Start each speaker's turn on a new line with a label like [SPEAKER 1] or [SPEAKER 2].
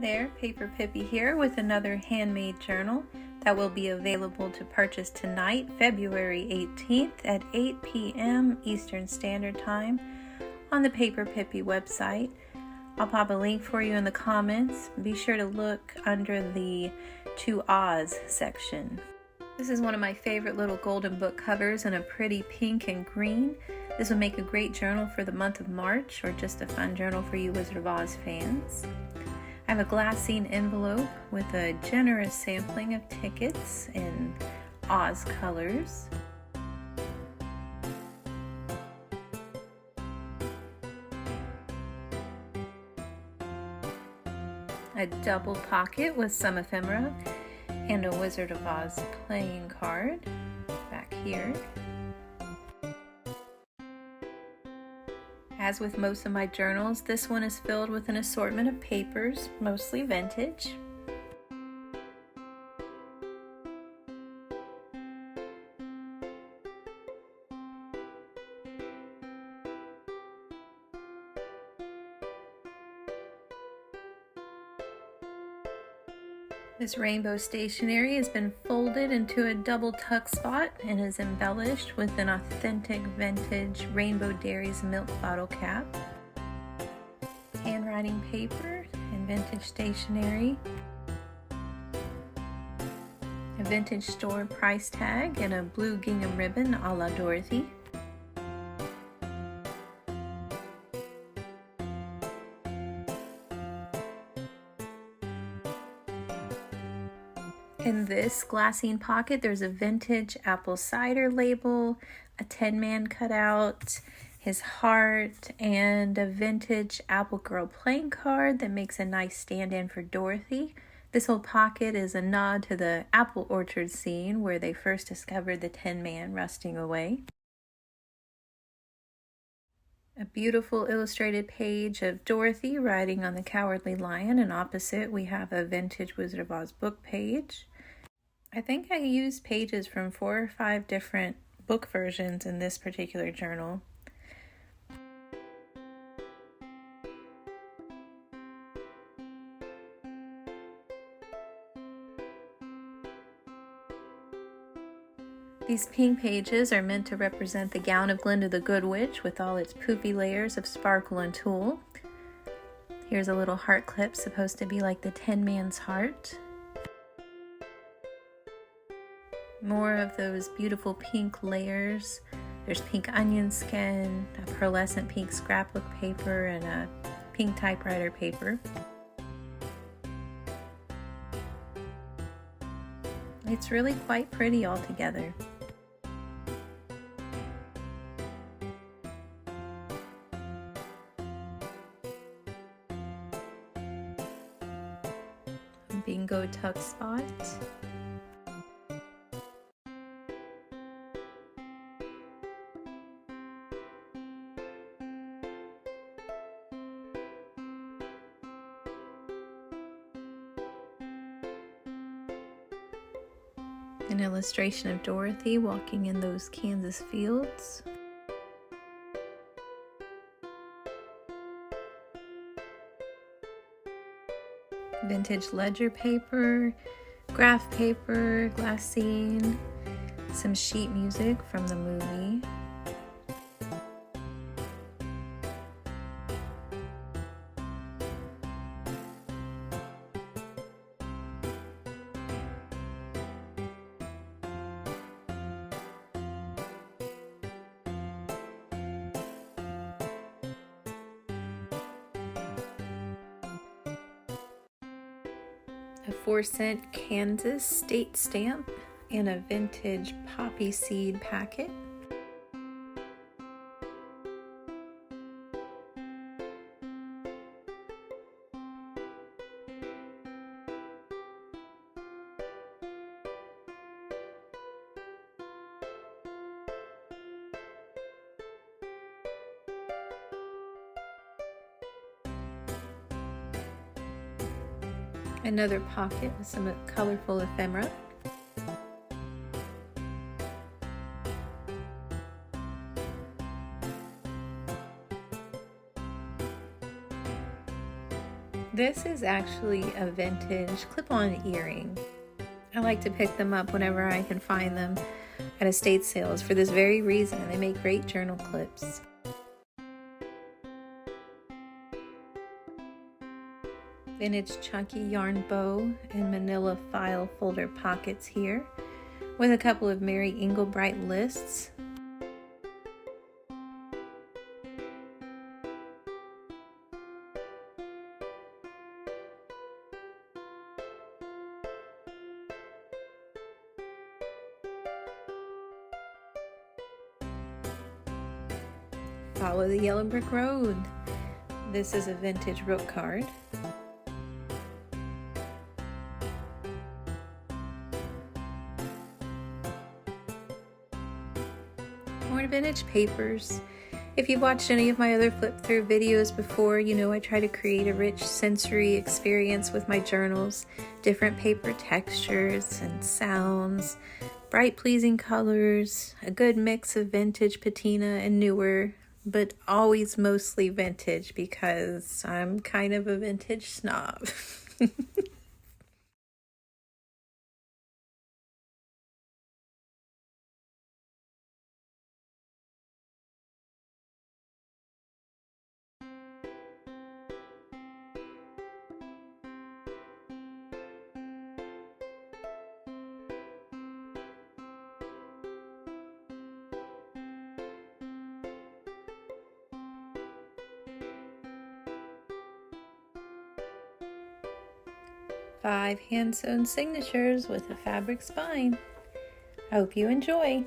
[SPEAKER 1] there, Paper Pippi here with another handmade journal that will be available to purchase tonight, February 18th at 8 p.m. Eastern Standard Time on the Paper Pippi website. I'll pop a link for you in the comments. Be sure to look under the To Oz section. This is one of my favorite little golden book covers in a pretty pink and green. This would make a great journal for the month of March, or just a fun journal for you Wizard of Oz fans. I have a glassine envelope with a generous sampling of tickets in Oz colors. A double pocket with some ephemera and a Wizard of Oz playing card back here. As with most of my journals, this one is filled with an assortment of papers, mostly vintage. This rainbow stationery has been folded into a double tuck spot and is embellished with an authentic vintage Rainbow Dairies milk bottle cap, handwriting paper and vintage stationery, a vintage store price tag and a blue gingham ribbon a la Dorothy. In this glassine pocket, there's a vintage apple cider label, a Tin Man cutout, his heart, and a vintage Apple Girl playing card that makes a nice stand-in for Dorothy. This whole pocket is a nod to the apple orchard scene where they first discovered the Tin Man rusting away. A beautiful illustrated page of Dorothy riding on the Cowardly Lion, and opposite we have a vintage Wizard of Oz book page. I think I used pages from 4 or 5 different book versions in this particular journal. These pink pages are meant to represent the gown of Glinda the Good Witch with all its poofy layers of sparkle and tulle. Here's a little heart clip supposed to be like the Tin Man's heart. More of those beautiful pink layers. There's pink onion skin, a pearlescent pink scrapbook paper, and a pink typewriter paper. It's really quite pretty altogether. Bingo tuck spot. An illustration of Dorothy walking in those Kansas fields. Vintage ledger paper, graph paper, glassine, some sheet music from the movie. A 4-cent Kansas state stamp and a vintage poppy seed packet. Another pocket with some colorful ephemera. This is actually a vintage clip-on earring. I like to pick them up whenever I can find them at estate sales for this very reason. They make great journal clips. Vintage chunky yarn bow and manila file folder pockets here with a couple of Mary Englebright lists. Follow the yellow brick road. This is a vintage rook card. More vintage papers. If you've watched any of my other flip through videos before, you know I try to create a rich sensory experience with my journals. Different paper textures and sounds, bright pleasing colors, a good mix of vintage patina and newer, but always mostly vintage because I'm kind of a vintage snob. Five hand-sewn signatures with a fabric spine. I hope you enjoy.